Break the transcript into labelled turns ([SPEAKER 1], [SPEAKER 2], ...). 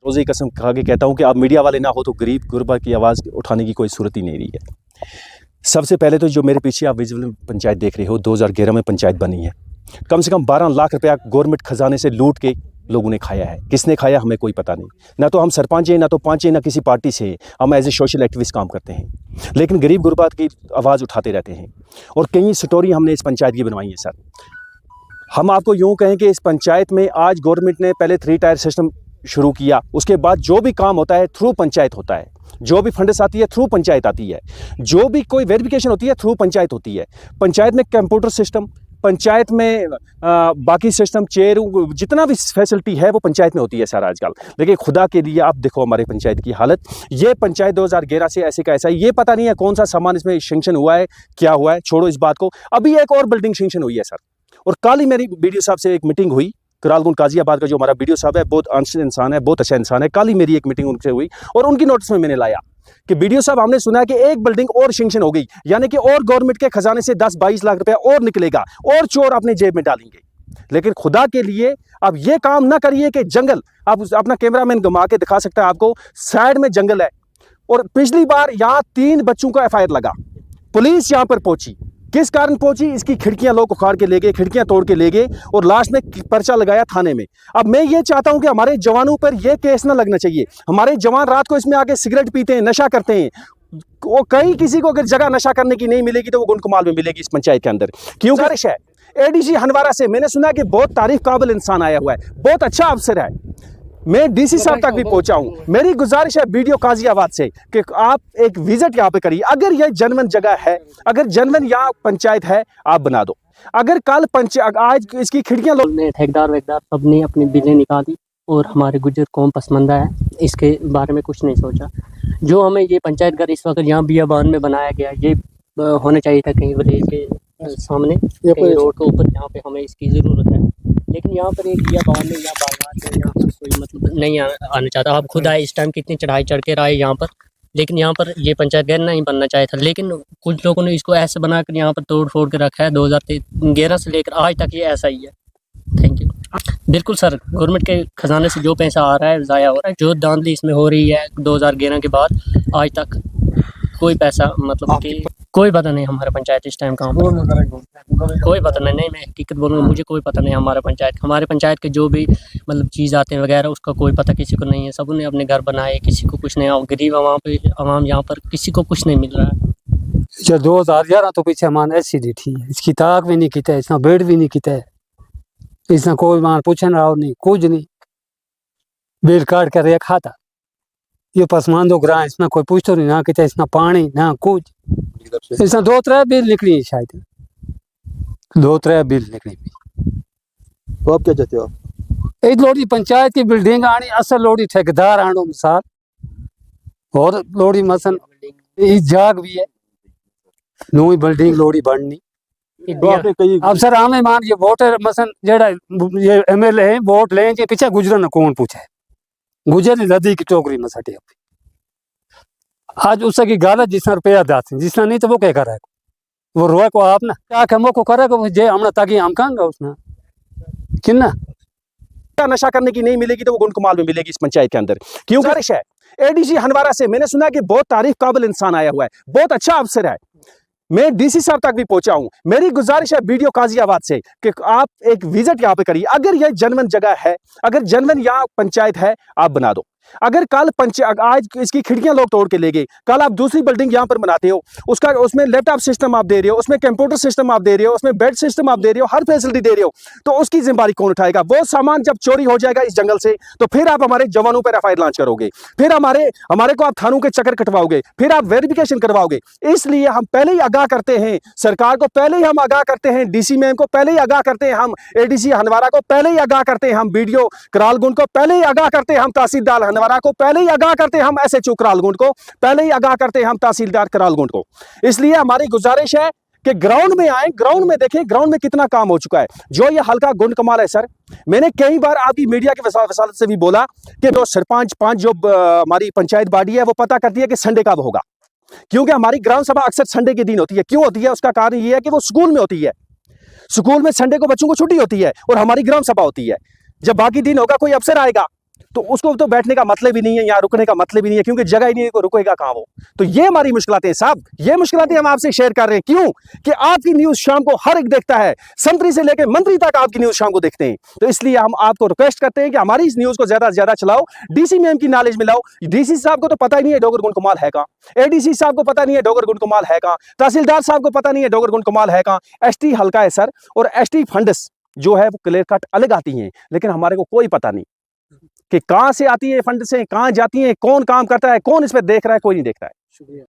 [SPEAKER 1] रोज़े की कसम खा के कहता हूँ कि आप मीडिया वाले ना हो तो गरीब गुरबा की आवाज़ उठाने की कोई सूरत ही नहीं रही है। सबसे पहले तो जो मेरे पीछे आप विजुअल पंचायत देख रहे हो, 2011 में पंचायत बनी है। कम से कम 12 लाख रुपया गवर्नमेंट खजाने से लूट के लोगों ने खाया है। किसने खाया हमें कोई पता नहीं। ना तो हम सरपंच हैं, ना तो पंच हैं, ना किसी पार्टी से हैं। हम एज ए सोशल एक्टिविस्ट काम करते हैं, लेकिन गरीब गुरबात की आवाज़ उठाते रहते हैं। और कई स्टोरी हमने इस पंचायत की बनवाई है सर। हम आपको यूँ कहें कि इस पंचायत में आज गवर्नमेंट ने पहले 3 टायर सिस्टम शुरू किया, उसके बाद जो भी काम होता है थ्रू पंचायत होता है, जो भी फंड्स आती है थ्रू पंचायत आती है, जो भी कोई वेरिफिकेशन होती है थ्रू पंचायत होती है। पंचायत में कंप्यूटर सिस्टम, पंचायत में बाकी सिस्टम, चेयर, जितना भी फैसिलिटी है वो पंचायत में होती है सर आजकल। लेकिन खुदा के लिए आप देखो हमारे पंचायत की हालत। ये पंचायत 2011 से ऐसे का ऐसा है। ये पता नहीं है कौन सा सामान इसमें सेंक्शन हुआ है, क्या हुआ है, छोड़ो इस बात को। अभी एक और बिल्डिंग सेंक्शन हुई है सर। और कल ही मेरी बीडीओ साहब से एक मीटिंग हुई। करालगुंड काजियाबाद का जो हमारा बीडीओ साहब है, बहुत अच्छे इंसान है, बहुत अच्छा इंसान है। कल ही मेरी एक मीटिंग उनसे हुई और उनकी नोटिस में मैंने लाया कि बीडीओ साहब, हमने सुना है कि एक बिल्डिंग और सेंक्शन हो गई, यानी कि और गवर्नमेंट के खजाने से 10-22 लाख रुपया और निकलेगा और चोर अपने जेब में डालेंगे। लेकिन खुदा के लिए आप ये काम ना करिए कि जंगल, आप अपना कैमरामैन घुमा के दिखा सकता है आपको, साइड में जंगल है। और पिछली बार यहाँ 3 बच्चों का एफआईआर लगा, पुलिस यहाँ पर पहुंची। किस कारण पहुंची? इसकी खिड़कियां लोग उखाड़ के ले गए, खिड़कियां तोड़ के ले गए और लास्ट में पर्चा लगाया थाने में। अब मैं ये चाहता हूं कि हमारे जवानों पर यह केस ना लगना चाहिए। हमारे जवान रात को इसमें आके सिगरेट पीते हैं, नशा करते हैं। वो कहीं किसी को अगर जगह नशा करने की नहीं मिलेगी तो वो गुंडकमाल में मिलेगी इस पंचायत के अंदर। क्यों? गुजारिश है एडीसी हंदवाड़ा से, मैंने सुना कि बहुत तारीफ काबिल इंसान आया हुआ है, बहुत अच्छा अफसर है। मैं डीसी साहब तक भी पहुंचा हूं। मेरी गुजारिश है बीडीओ काजियाबाद से कि आप एक विजिट यहाँ पे करिए। अगर यह जनवन जगह है, अगर जनवन यहाँ पंचायत है, आप बना दो। अगर कल पंचायत आज इसकी खिड़कियां लोग
[SPEAKER 2] ठेकेदार वेकदार सबने अपनी बिलें निकाली और हमारे गुजर कौम पसमंदा है, इसके बारे में कुछ नहीं सोचा। जो हमें ये पंचायत घर इस वक्त यहाँ बियाबान में बनाया गया, ये होना चाहिए था कहीं विलेज के सामने, कहीं रोड के ऊपर, जहाँ पे हमें इसकी ज़रूरत है। लेकिन यहाँ पर एक बियाबान में या बागान में यहाँ पर कोई मतलब नहीं आना चाहता। आप खुद आए, इस टाइम कितनी चढ़ाई चढ़ के आए यहाँ पर, लेकिन यहाँ पर ये पंचायत घर नहीं बनना चाहिए था। लेकिन कुछ लोगों ने इसको ऐसे बनाकर यहाँ पर तोड़ फोड़ के रखा है। 2011 से लेकर आज तक ये ऐसा ही है। Thank you. बिल्कुल सर, गवर्नमेंट के खजाने से जो पैसा आ रहा है ज़ाया हो रहा है। जो धांधली इसमें हो रही है 2011 के बाद आज तक कोई पैसा मतलब कि कोई पता नहीं हमारा पंचायत इस टाइम कहाँ पर, कोई पता नहीं। मैं हकीकत बोलूँगा, मुझे कोई पता नहीं हमारे पंचायत के जो भी मतलब चीज़ आते हैं वगैरह, उसका कोई पता किसी को नहीं है। सब ने अपने घर बनाए, किसी को कुछ नहीं। गरीब आवाम यहाँ पर किसी को कुछ नहीं मिल रहा है।
[SPEAKER 3] जो 2011 तो पीछे मान ऐसी दी थी, इसकी ताक भी नहीं किता, इसना बेड भी नहीं किता, इसना कोई मान पूछन रहा नहीं, कुछ नहीं, बेड काट कर रहा खाता। ये पसमानदो ग्रां, इसमें कोई पूछतो नहीं, ना किता इसना पानी ना कुछ। इसना 2-3 बिल निकली शायद, 2-3 बिल निकली।
[SPEAKER 4] तो आप क्या चाहते हो?
[SPEAKER 3] एक लोड़ी पंचायत की बिल्डिंग आनी, असल लोड़ी ठेकेदार आनो मिसाल, और लोड़ी मसन इस जाग भी है, नई बिल्डिंग लोड़ी बननी। अब सर हमें मान ये वोटर मसन जेड़ा ये एमएलए है, वोट लें के पीछे गुजरन कौन पूछे, गुजर लदी की टोकरी में सटे। आज उसकी गालत जिसना रुपया दाते, जिसना नहीं तो वो क्या करे, वो रोए को आप ना क्या कमो को करे जे हमने ताकि हम कहांगा उसना किन्ना
[SPEAKER 1] नशा करने की नहीं मिलेगी तो वो गुंडकमाल में मिलेगी इस पंचायत के अंदर। क्यों? गुजारिश है एडीसी हंदवाड़ा से, मैंने सुना है कि बहुत तारीफ काबिल इंसान आया हुआ है, बहुत अच्छा अफसर है। मैं डीसी साहब तक भी पहुंचा हूं। मेरी गुजारिश है बीडीओ काजियाबाद से कि आप एक विजिट यहाँ पे करिए। अगर यह जनवन जगह है, अगर जनवन यहाँ पंचायत है, आप बना दो। अगर कल आज इसकी खिड़कियां लोग तोड़ के ले गए, कल आप दूसरी बिल्डिंग यहाँ पर बनाते हो, उसमें लैपटॉप सिस्टम आप दे रहे हो, उसमें कंप्यूटर सिस्टम आप दे रहे हो, उसमें बेड सिस्टम आप दे रहे हो, हर फैसिलिटी दे रहे हो, तो उसकी जिम्मेदारी कौन उठाएगा? वो सामान जब चोरी हो जाएगा इस जंगल से, तो फिर आप हमारे जवानों पर एफआईआर लॉन्च करोगे, फिर हमारे को आप थानों के चक्कर कटवाओगे, फिर आप वेरिफिकेशन करवाओगे। इसलिए हम पहले ही आगाह करते हैं सरकार को, पहले ही हम आगाह करते हैं डीसी मैम को, पहले ही आगाह करते हैं हम एडीसी हंदवाड़ा को, पहले ही आगाह करते हैं हम बीडीओ करालगुंड को, पहले ही आगाह करते हैं हम तहसीलदार हंदवाड़ा को, पहले ही आगाह करते हैं हम एसएचओ करालगुंड को, पहले ही आगाह करते हैं हम तहसीलदार करालगुंड को। इसलिए हमारी गुजारिश है कि ग्राउंड में आए, ग्राउंड में देखें, ग्राउंड में कितना काम हो चुका है। जो ये हल्का गुंड कमाल है सर, मैंने कई बार आपकी मीडिया के वसालत से भी बोला कि जो सरपंच जो हमारी पंचायत बॉडी है वो पता करती है कि संडे कब होगा, क्योंकि हमारी ग्राम सभा अक्सर संडे के दिन होती है। क्यों होती है? उसका कारण ये है कि वो स्कूल में होती है, स्कूल में संडे को बच्चों को छुट्टी होती है और हमारी ग्राम सभा होती है। जब बाकी दिन होगा कोई अफसर आएगा तो उसको तो बैठने का मतलब ही नहीं है, यहाँ रुकने का मतलब ही नहीं है, क्योंकि जगह ही नहीं है, को रुकेगा कहाँ वो। तो ये हमारी मुश्किलातें हैं साहब, ये मुश्किलातें हम आपसे शेयर कर रहे हैं। क्यों कि आपकी न्यूज़ शाम को हर एक देखता है, संतरी से लेकर मंत्री तक आपकी न्यूज़ शाम को देखते हैं। तो इसलिए हम आपको रिक्वेस्ट करते हैं कि हमारी इस न्यूज़ को ज़्यादा से ज़्यादा चलाओ, डीसी मैम की नॉलेज में लाओ। डीसी साहब को तो पता ही नहीं है डोगर गुंड कमाल है कहाँ, एडीसी साहब को पता नहीं है डोगर गुंड कमाल है कहाँ, तहसीलदार साहब को पता नहीं है डोगर गुंड कमाल है कहाँ। एसटी हल्का है सर, और एसटी फंड्स जो है वो क्लियर कट अलग आती हैं, लेकिन हमारे को कोई पता नहीं कि कहाँ से आती है फंड से, कहाँ जाती है, कौन काम करता है, कौन इस पर देख रहा है, कोई नहीं देखता है।
[SPEAKER 2] शुक्रिया।